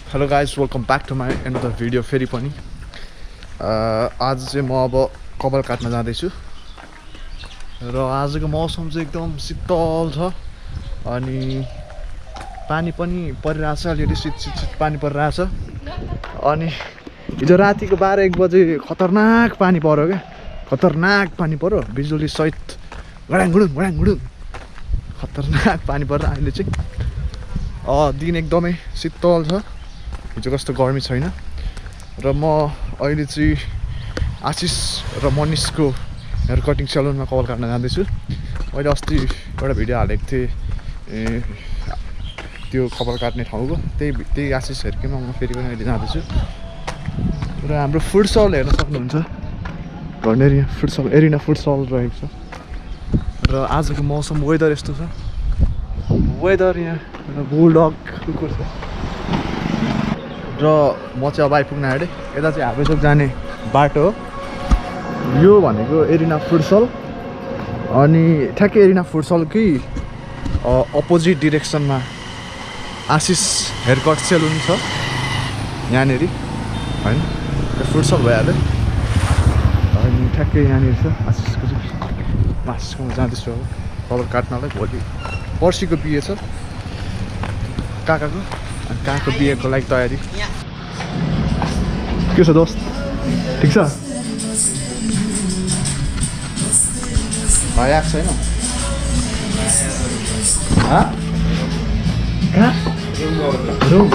hello guys welcome back to my another video फेरि पनि आज चाहिँ म अब कपाल काट्न जाँदैछु र आजको मौसम चाहिँ एकदम शीतल छ अनि पानी पनि परिरहेछ अलिअलि शीत पानी परिरहेछ अनि हिजो रातिको 12-1 बजे खतरनाक पानी पर्यो क्या खतरनाक पानी पर्यो बिजुली सहित गडाङ खतरनाक पानी पर्यो अहिले चाहिँ दिन एकदमै शीतल छ हिजो कस्तो गर्मी छैन र म अहिले चाहिँ आशिष र मनिषको हेयर कटिङ सलुनमा कपाल काट्न जाँदैछु मैले अस्ति एउटा भिडियो हालेको थिएँ त्यो कपाल काट्ने ठाउँको त्यही आशिष हेर्केमा म फेरि पनि अहिले जाँदैछु र हाम्रो फुटसल हेर्न सक्नुहुन्छ भनेर यहाँ फुटसल एरिना फुटसल रहेको छ र आजको मौसम वेदर यस्तो छ वेदर यहाँ बुलडग कुकुर छ र म चाहिँ अब आइपुग्न आँटेँ यता चाहिँ हाबेचोक जाने बाटो हो यो भनेको एरिना फुटसल अनि ठ्याक्कै एरिना फुटसलकै अपोजिट डिरेक्सनमा आशिष हेयर कट सेलुन छ यहाँनिर होइन फुटसल भइहाल्यो अनि ठ्याक्कै यहाँनिर छ आशिषको चाहिँ आशिषकोमा जाँदैछु अब कपाल काट्नलाई भोलि पर्सिको बिहे छ काकाको अनि काकाको बिहेको लागि तयारी के छ दोस्त ठिक छ भाइ आएको छैन रुम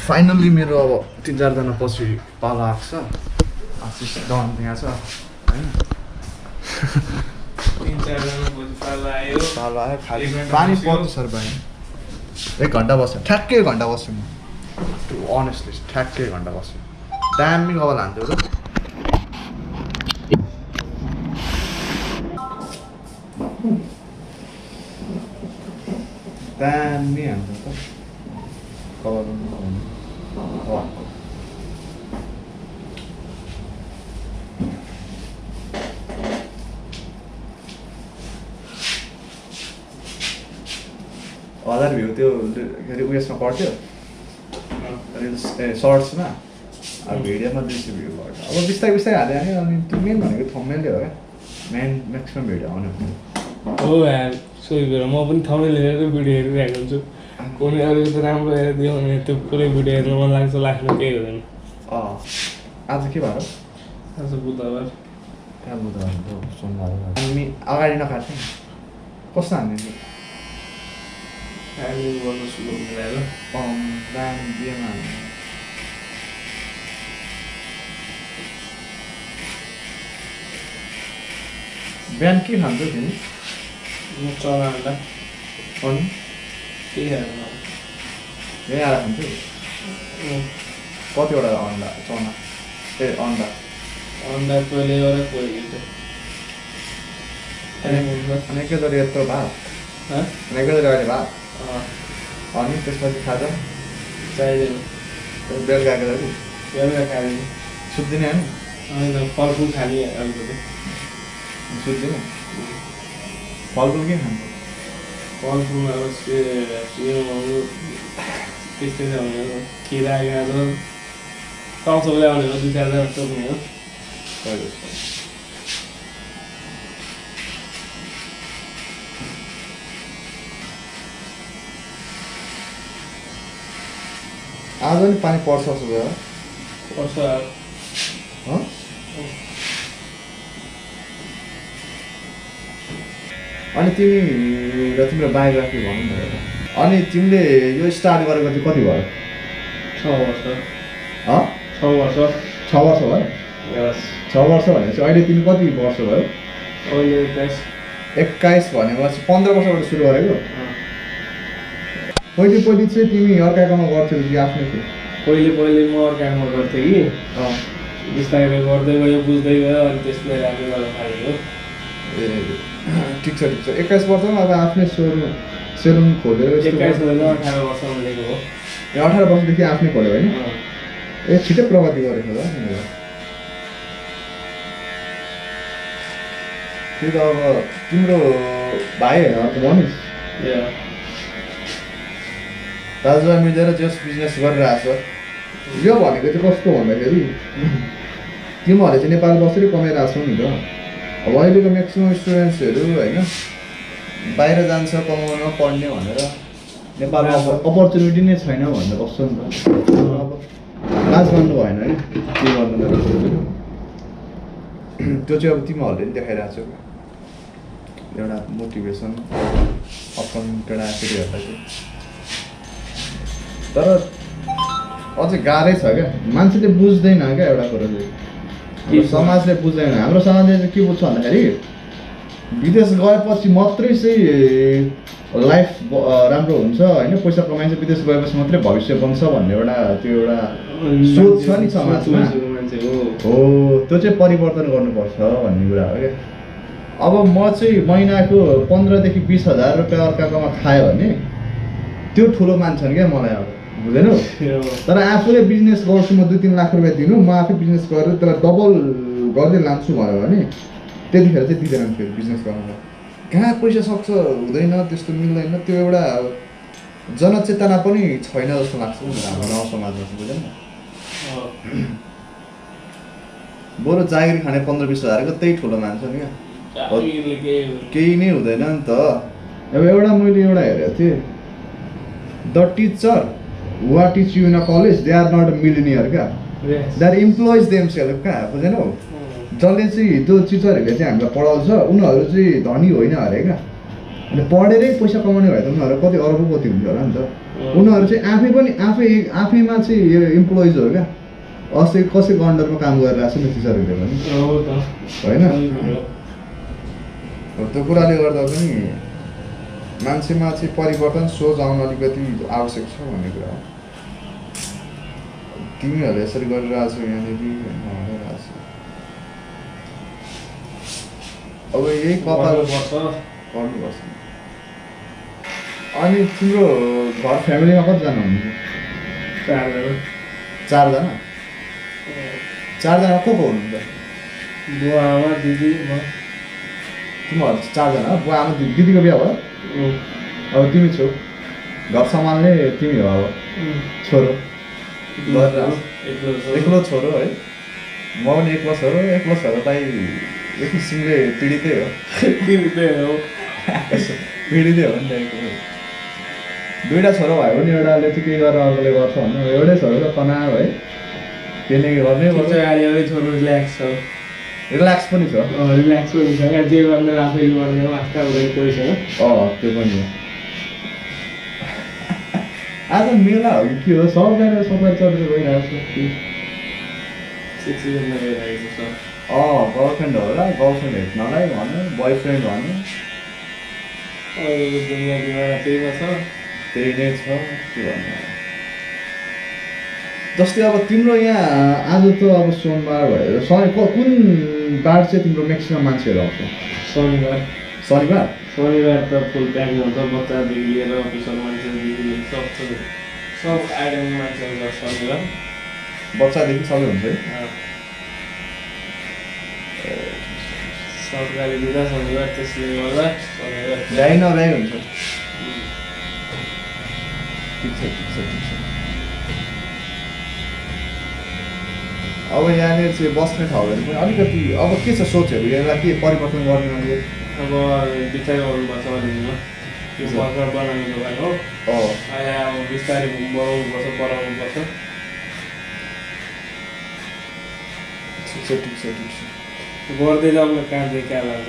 फाइनल्ली मेरो अब 3-4 जना पछि पालो आएको छ आशिष डन यहाँ छ होइन 3-4 जना पछि पालो आयो खालि पानी पर्छ सर भाइ 1 घन्टा बस्यो ठ्याक्कै 1 घन्टा बस्छु म अनेस्टली ठ्याक्कै 1 घन्टा बस्छु दामी कपाल हान्थ्यो र दामी हान्थ्यो त कपाल हजार भ्यू त्यो के अरे उयसमा पढ्थ्यो रिल्स सर्ट्समा अब भिडियोमा 200 भ्यू पर्छ अब बिस्तारै हाल्यो भने अनि त्यो मेन भनेको थम्बनेलले हो क्या म्याक्सिमम भिडियो आउने हो यार सोही कुरा म पनि थम्बनेल हेरेर भिडियो हेरिरहेको हुन्छु कुनै अरू त राम्रो हेरिदियो भने त्यो पुरै भिडियो हेर्न मन लाग्छ लास्टमा केही हुँदैन आज के भयो आज बुधबार कहाँ बुधबार सोमबार हामी अगाडि नकाट्ने कस्तो हान्ने अहिले गर्नु सुरु मिलाएर दामी बिहेमा बिहान के खान्छौ तिमी म चना अन्डा अनि केही खाएर यही आएर खान्छु कतिवटा अन्डा चना अन्डा अन्डा पहिले गरेर पहिले अनि एकैचोटि यत्रो भात अनि एकैचोटि अहिले भात अनि त्यसपछि खाजा चाहिँदैन बेलुकाको जति बेलुका खाने सुत्दिने होइन फलफुल खाने अलिकति सुत्दिनँ फलफुल के खान्छ फलफुलमा अब त्यस्तै छ भने खिरा गाजर टाउको ल्याउने हो 2-4 जना टोक्ने हो आज पनि पानी पर्छ जस्तो भयो पर्छ अनि तिमी र तिम्रो बायोग्राफी भनौँ न अनि तिमीले यो स्टार्ट गरेको चाहिँ कति भयो 6 वर्ष 6 वर्ष 6 वर्ष भयो 6 वर्ष भनेपछि अहिले तिमी कति वर्ष भयो अहिले 21 भनेपछि 15 वर्षबाट सुरु गरेको पहिले चाहिँ तिमी अर्काकोमा गर्थ्यौ कि आफ्नै थियो पहिले म अर्काकोमा गर्थेँ कि बिस्तारै गर्दै गयो बुझ्दै गयो अनि त्यसलाई राम्रो गर्न थालेको ए ठिक छ 21 वर्षमा अब आफ्नै सेलुन खोलेर 21 होइन 18 वर्षमा लिएको हो 18 वर्षदेखि आफ्नै खोल्यो होइन ए छिटै प्रगति गरेको छ त्यो त अब तिम्रो भाइ होइन अर्को मनिष दाजुभाइ मिलेर जस बिजनेस गरिरहेछ यो भनेको चाहिँ कस्तो भन्दाखेरि तिमीहरूले चाहिँ नेपाल बसेर कमाइरहेछौ नि त अब अहिलेको म्याक्सिमम् स्टुडेन्ट्सहरू होइन बाहिर जान्छ कमाउन पढ्ने भनेर नेपालमा अपर्च्युनिटी नै छैन भनेर बस्छ नि त अब लाज मान्नु भएन है के गर्नु त्यो चाहिँ अब तिमीहरूले नि देखाइरहेको छौ एउटा मोटिभेसन अपकमिङ केटाकेटीहरूलाई चाहिँ तर अझै गाह्रै छ क्या मान्छेले बुझ्दैन क्या एउटा कुरो चाहिँ समाजले बुझ्दैन हाम्रो समाजले चाहिँ के बुझ्छ भन्दाखेरि विदेश गएपछि मात्रै चाहिँ लाइफ राम्रो हुन्छ होइन पैसा कमाइन्छ विदेश गएपछि मात्रै भविष्य बन्छ भन्ने एउटा त्यो एउटा सोच छ नि समाजमा हो त्यो चाहिँ परिवर्तन गर्नुपर्छ भन्ने कुरा हो क्या अब म चाहिँ महिनाको 15,000 देखि 20,000 रुपियाँ अर्काकोमा खायो भने त्यो ठुलो मान्छन् क्या मलाई अब बुझेनौ तर आफूले बिजनेस गर्छु म 2-3 लाख रुपियाँ दिनु म आफै बिजनेस गरेर त्यसलाई डबल गर्दै लान्छु भन्यो भने त्यतिखेर चाहिँ दिँदैन फेरि बिजनेस गर्नु कहाँ पैसा सक्छ हुँदैन त्यस्तो मिल्दैन त्यो एउटा जनचेतना पनि छैन जस्तो लाग्छ हाम्रो गाउँ समाजमा चाहिँ बुझेन बरु जागिर खाने 15-20 हजारको त्यही ठुलो मान्छ नि क्या केही नै हुँदैन नि त अब एउटा मैले एउटा हेरेको थिएँ the teacher who teach you in a college they are not a millionaire क्या they are employees themselves क्या बुझेनौ जसले चाहिँ त्यो टिचरहरूले चाहिँ हामीलाई पढाउँछ उनीहरू चाहिँ धनी होइन अरे क्या अनि पढेरै पैसा कमाउने भए त उनीहरू कति अरबपति हुन्छ होला नि त उनीहरू चाहिँ आफैमा चाहिँ यो इम्प्लोइज हो क्या कसैको अन्डरमा काम गरिरहेको छ नि टिचरहरूले पनि होइन त्यो कुराले गर्दा पनि मान्छेमा चाहिँ परिवर्तन सोच आउन अलिकति आवश्यक छ भन्ने कुरा हो तिमीहरूले यसरी गरिरहेछौ यहाँनिर गरिरहेछ अब यही कपाल गर्नुपर्छ अनि तिम्रो घर फ्यामिलीमा कतिजना हुनुहुन्छ 4जना को हुनुहुन्छ बुवा आमा दिदी म तिमीहरू 4जना बुवा आमा दिदीको बिहा भयो अब तिमी छौ घर सम्हाल्ने तिमी हो अब छोरो एक्लो छोरो है म पनि एक्लो छोरोलाई एक किसिमले पीडितै हो पीडितै हो नि त 2टा छोरो भयो भने एउटाले चाहिँ के गरेर अर्कोले गर्छ भन्नु एउटै छोरो त तनाव है त्यसले गर्ने छोरो रिल्याक्स छ रिल्याक्स पनि छ रिल्याक्स पनि छ क्या जे गर्ने आफैले गर्ने आस्था हुँदैन कोही छैन त्यो पनि हो आज मेला हो कि के हो सबजना सबै चढेर गइरहेको छ गर्लफ्रेन्ड होला गर्लफ्रेन्ड हेर्नलाई भन्नु बोयफ्रेन्ड भन्नु दुनियाँमा त्यही नै छ के भन्नु जस्तै अब तिम्रो यहाँ आज त अब सोमबार भयो कुन बार चाहिँ तिम्रो म्याक्सिमम मान्छेहरू आउँछ शनिबार त फुल प्याक हुन्छ बच्चादेखि लिएर अफिसर मान्छेदेखि सब आइटम मान्छेहरू गर्छ शनिबार बच्चादेखि सबै हुन्छ है सरकारी बिदा शनिबार त्यसले गर्दा भ्याइ नभ्याइ हुन्छ ठिक छ अब यहाँनिर चाहिँ बस्ने ठाउँहरू पनि अलिकति अब के छ सोचहरू यसलाई के परिवर्तन गर्ने अहिले अब विचार गर्नुपर्छ अलिकति त्यो सरकार बनाउनुको लागि हो अहिले अब बिस्तारै बनाउनुपर्छ पढाउनुपर्छ ठिक छ गर्दै जाउँ कहाँदेखि कहाँ लाग्छ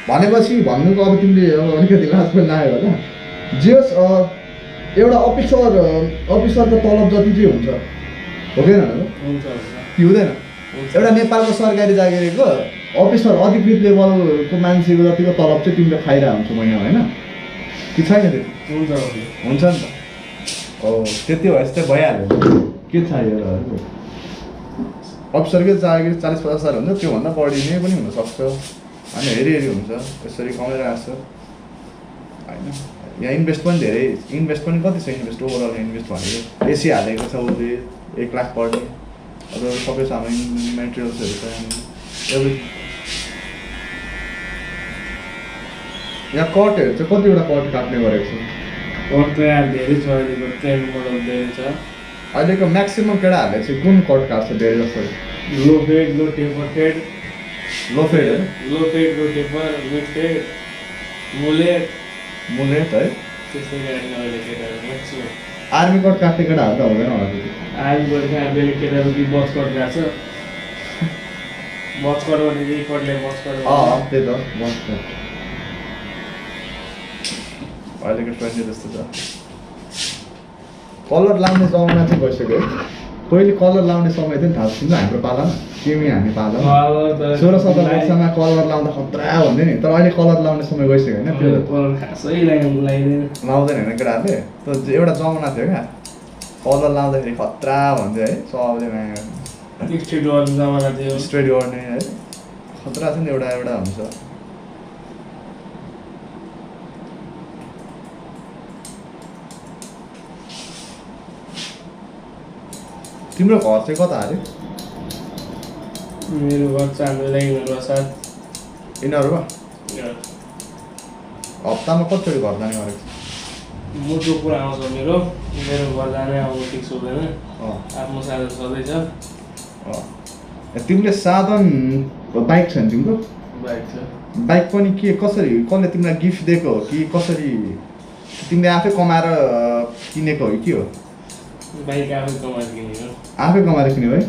भनेपछि भन्नुको अब तिमीले अब अलिकति लाज पनि लाग्यो होला जे होस् एउटा अफिसरको तलब जति चाहिँ हुन्छ हो कि हुँदैन एउटा नेपालको सरकारी जागिरको अफिसर अधिकृत लेभलको मान्छेको जतिको तलब चाहिँ तिमीले खाइरहेको हुन्छ महिनामा होइन कि छैन त्यो हुन्छ नि त त्यति भएपछि चाहिँ भइहाल्यो के चाहियो अफिसरकै जागिर 40-50 हजार हुन्छ त्योभन्दा बढी नै पनि हुनसक्छ होइन हेरी हुन्छ यसरी कमाइरहेको छ होइन यहाँ इन्भेस्ट पनि कति छ इन्भेस्ट ओभरअल इन्भेस्ट भनेको एसी हालेको छ उसले 1 लाख पर्ने अब सबै सामान मेटेरियल्सहरू छ एभ्री यहाँ कटहरू चाहिँ कतिवटा कट काट्ने गरेको छ कट त यार धेरै छ अहिलेको ट्रेन्ड मोडल धेरै छ अहिलेको म्याक्सिमम केटाहरूले चाहिँ कुन कट काट्छ धेरै जस्तो low fade low taper fade low fade है low fade low taper mid fade mullet mullet है त्यस्तै गर्ने अहिले केटाहरू म्याक्सिमम आर्मी कट काट्ने केटाहरू त हुँदैन होला आर्मीबाट कहाँ बेलुक केटाहरू कि बस कट गएको छ बस कट गर्ने यही कटले बस कट त्यही त बस कट अहिलेको ट्रेन्ड जस्तो छ कलर लाउने जमाना चाहिँ गइसक्यो पहिले कलर लाउने समय थियो नि थाहा छ हाम्रो पालामा तिमी हामी पाला 16-17 वर्षमा कलर लाउँदा खतरा भन्थ्यो नि तर अहिले कलर लाउने समय गइसक्यो होइन त्यो कलर खासै लगाइदिँदैन लाउँदैन होइन केटाहरूले तर एउटा जमाना थियो क्या कलर लाउँदाखेरि खतरा भन्थ्यो है सबले स्ट्रेट गर्ने जमाना थियो स्ट्रेट गर्ने है खतरा छ नि एउटा एउटा हुन्छ तिम्रो घर चाहिँ कता अरे मेरो घर चाँदोलाई यिनीहरू साथ यिनीहरू हप्तामा कतिचोटि घर जाने गरेको मोटो कुरा आउँछ मेरो मेरो घर जाने आउनु फिक्स हुँदैन आफ्नो साधन सधैँ छ तिमीले साधन बाइक छ नि तिम्रो बाइक छ बाइक पनि के कसरी कसले तिमीलाई गिफ्ट दिएको हो कि कसरी तिमीले आफै कमाएर किनेको हो कि के हो बाइक आफै कमाएर किनेको आफै कमाएर किन्यो है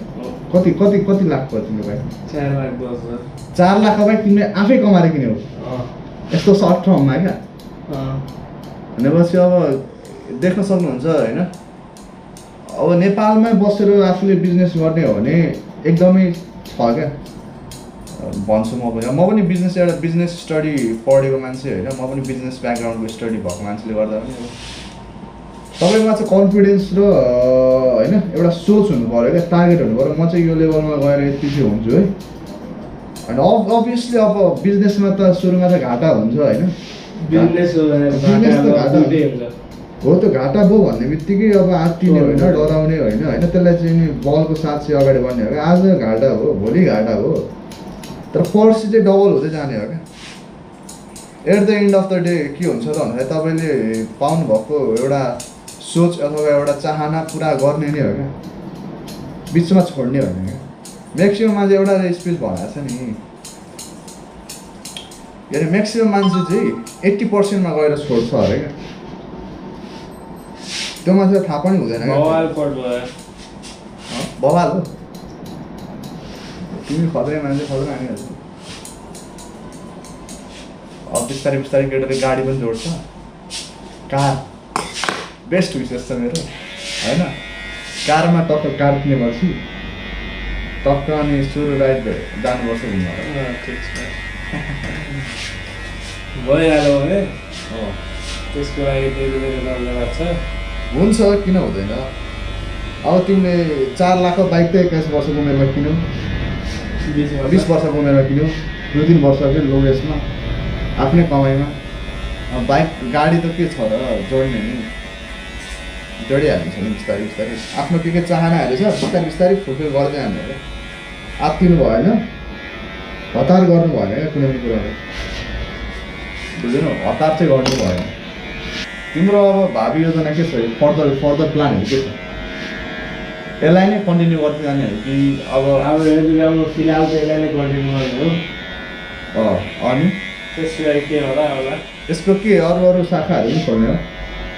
कति कति कति लाख पर्यो तिम्रो बाइक 4,10,000 4 लाखको बाइक तिमीले आफै कमाएर किन्यौ यस्तो सर्ट टर्ममा क्या भनेपछि अब देख्न सक्नुहुन्छ होइन अब नेपालमै बसेर आफूले बिजनेस गर्ने हो भने एकदमै छ क्या भन्छु म पनि बिजनेस एउटा बिजनेस स्टडी पढेको मान्छे होइन म पनि बिजनेस ब्याकग्राउन्डको स्टडी भएको मान्छेले गर्दा पनि तपाईँमा चाहिँ कन्फिडेन्स र होइन एउटा सोच हुनु पऱ्यो क्या टार्गेट हुनु पऱ्यो म चाहिँ यो लेभलमा गएर यति चाहिँ हुन्छु है अनि अभियसली अब बिजनेसमा त सुरुमा त घाटा हुन्छ होइन हो त्यो घाटा भयो भन्ने बित्तिकै अब आत्तिने होइन डराउने होइन होइन त्यसलाई चाहिँ नि बलको साथ चाहिँ अगाडि बढ्ने हो क्या आज घाटा हो भोलि घाटा हो तर पर्सि चाहिँ डबल हुँदै जाने हो क्या at the end of the day के हुन्छ त भन्दाखेरि तपाईँले पाउनुभएको एउटा सोच अथवा एउटा चाहना पुरा गर्ने नै हो क्या बिचमा छोड्ने होइन क्या म्याक्सिमम मान्छे एउटा स्पेस भएर छ नि के अरे म्याक्सिमम मान्छे चाहिँ 80%मा गएर छोड्छ अरे क्या त्यो मान्छेलाई थाहा पनि हुँदैन बवाल हो तिमी खतरै मान्छे खतरा हानिहाल्छ अब बिस्तारै बिस्तारै केटाले गाडी पनि जोड्छ कार बेस्ट विशेष छ मेरो होइन कारमा टक्क कार किनेपछि टक्क अनि सुरु राइड जानुपर्छ घुम्न भइहाल्यो भने त्यसको लागि छ हुन्छ किन हुँदैन अब तिमीले 4 लाखको बाइक त 21 वर्षको उमेरमा किन्यौ 20 वर्षको उमेरमा किन्यौ 2-3 वर्षकै लो एजमा आफ्नै कमाइमा बाइक गाडी त के छ र जोड्ने नि जोडिहाल्छ नि बिस्तारै बिस्तारै आफ्नो के चाहनाहरू छ बिस्तारै बिस्तारै फुलफिल गर्दै हाल्नु हो आत्तिनु भएन हतार गर्नु भएन क्या कुनै पनि कुरामा बुझ्नु हतार चाहिँ गर्नु भएन तिम्रो अब भावी योजना के छ फर्दर प्लानहरू के छ यसलाई नै कन्टिन्यू गर्दै जाने हो कि अब फिलहाल त यसलाई नै कन्टिन्यू गर्ने हो अनि त्यसको के होला होला यसको के अरू शाखाहरू पनि खोल्ने हो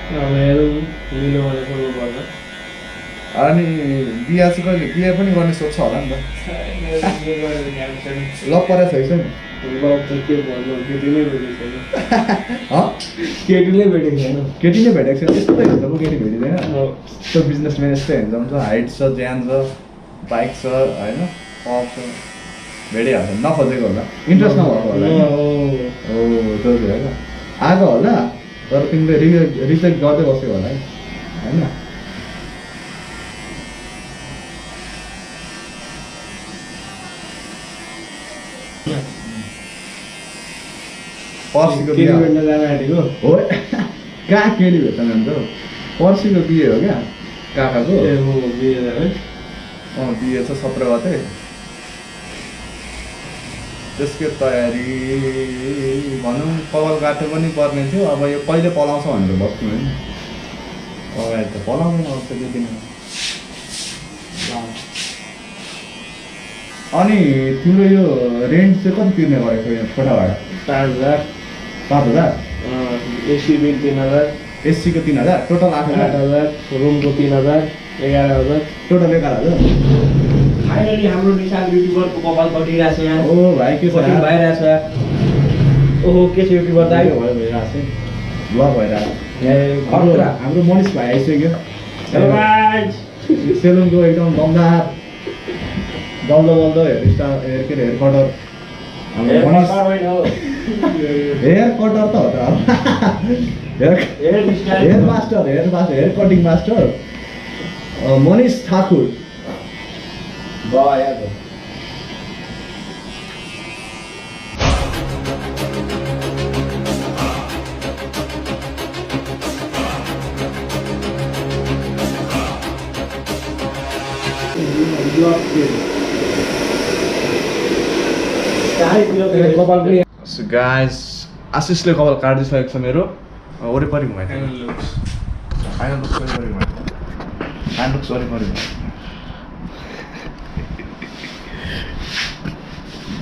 अब हेरौँ मिलो भने खोल्नु पर्छ अनि बिहा चाहिँ कहिले बिहा पनि गर्ने सोच्छ होला नि त ल परेको छैछ नि के भन्नु केटी नै भेटेको छैन केटी नै भेटेको छैन यस्तै हुन्छ पो केटी भेटिँदैन त्यो बिजनेसम्यान यस्तै हुन्छ हुन्छ हाइट छ ज्यान छ बाइक छ होइन पप छ भेटिहाल्छ नखोजेको होला इन्ट्रेस्ट नभएको होला त्यो होइन आएको होला तर तिमीले रिजेक्ट गर्दै बसेको होला है होइन पर्सिको बिहे हो कहाँ केली भेट्न जान्छ पर्सिको बिहे हो क्या काकाको बिहे छ 17 गते त्यसको तयारी भनौँ कपाल काट्नु पनि पर्ने थियो अब यो कहिले पलाउँछ भनेर बस्नु होइन अगाडि त पलाउँदैन अब त्यो दिन अनि तिम्रो यो रेन्ट चाहिँ कति तिर्ने गरेको यो कोठा भाडा 5000 5000 एसी बिल 3000 एसीको 3000 टोटल 8000 रुमको 3000 11000 टोटल 11000 फाइनली हाम्रो निशान युट्युबरको कपाल कटिरहेछ यहाँ ओ भाइ के छ कटिङ भइरहेछ ओहो के छ युट्युबर दाइ भयो भइरहेछ ल भइरहेछ हाम्रो मनिष भाइ आइसक्यो हेलो गाइस सेलुनको एकदम दमदार बल्दो हेयर के हेयर कटर हाम्रो मनिष हेयर कटर त हो त hair master hair cutting master Manish Thakur भयो So guys, आशिषले कपाल काटिदिसकेको छ मेरो वरिपरि घुमाइदिनु फाइनल लुक्स वरिपरि घुमाइदिनु फाइनल लुक्स वरिपरि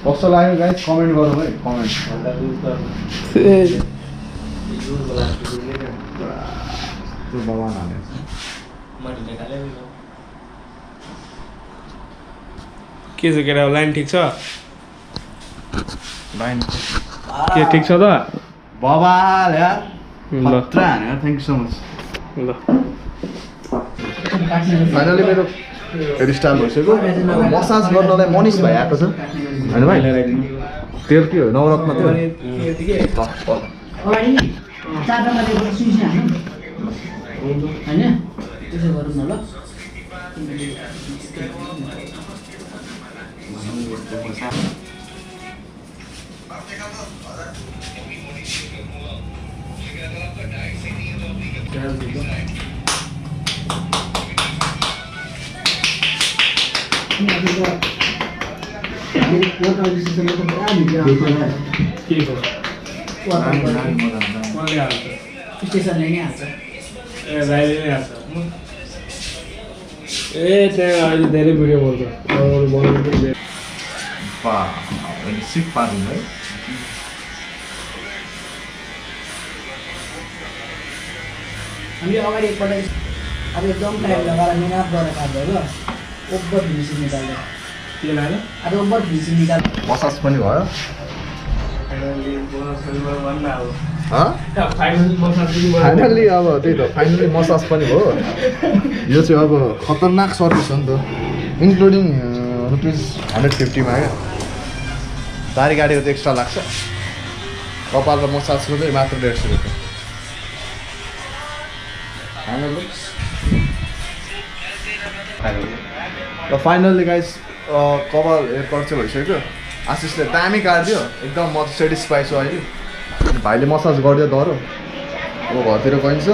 कस्तो लाग्यो गाइस कमेन्ट गरौँ है कमेन्ट भगवान हाल्ने के छ केटा लाइन ठिक छ लाइन के ठिक छ त बबाल यार ल खतरा हान्यो थ्याङ्क यू सो मच ल फाइनली मेरो हेयर स्टाइल भइसक्यो मसाज गर्नलाई मनिष भाइ आएको छ होइन भाइ तेल के हो नवरत्न तेल त्यहाँ अहिले धेरै भिडियो बनाउँछ सिप पारिदिनु है हामीले अगाडि एकपल्ट अब एकदम टाइम लगाएर मिहिनेत गरेर काट्दै ल ओभर फिनिसिङ निकाल्दै के लाग्यो अब ओभर फिनिसिङ निकाल मसाज पनि भयो फाइनल्ली अब त्यही त फाइनल्ली मसाज पनि भयो यो चाहिँ अब खतरनाक सर्भिस हो नि त इन्क्लुडिङ रुपिस 150 मा क्या दारी गाडीको त एक्स्ट्रा लाग्छ कपाल र मसाजको चाहिँ मात्र 150 रुपियाँ र फाइनल्ली गाइस कपाल हेयर कट चाहिँ भइसक्यो आशिषले दामी काटिदियो एकदम म चाहिँ सेटिस्फाई छु अहिले भाइले मसाज गरिदियो दह्रो अब घरतिर गइन्छ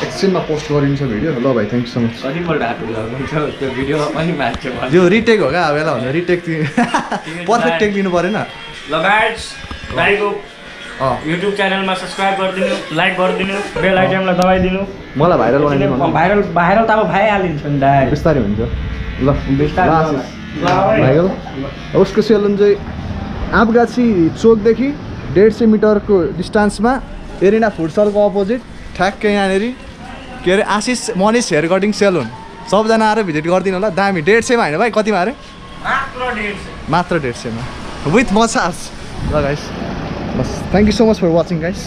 एकछिनमा पोस्ट गरिन्छ भिडियो ल भाइ थ्याङ्क यू सो मच त्यो भिडियोमा पनि मान्छ यो रिटेक हो क्या अब बेला भन्दा रिटेक पर्फेक्ट टेक दिनु परेन ल गाइस भाइको युट्युब च्यानलमा सब्स्क्राइब गरिदिनु लाइक गरिदिनु बेल आइकनलाई दबाइदिनु मलाई भाइरल बनाइदिनु भाइरल त अब भइहालिन्छ नि दाइ बिस्तारै हुन्छ ल बिस्तारै भाइरल उसको सेलुन चाहिँ आँपगाछी चोकदेखि 150 मिटरको डिस्टेन्समा एरिना फुटसलको अपोजिट ठ्याक्कै यहाँनिर के अरे आशिष मनिष हेयर कटिङ सेलुन सबजना आएर भिजिट गरिदिनु होला दामी 150 मा होइन भाइ कतिमा अरे मात्र 150 मा विथ मसाज ल गाइस बस thank you so much for watching guys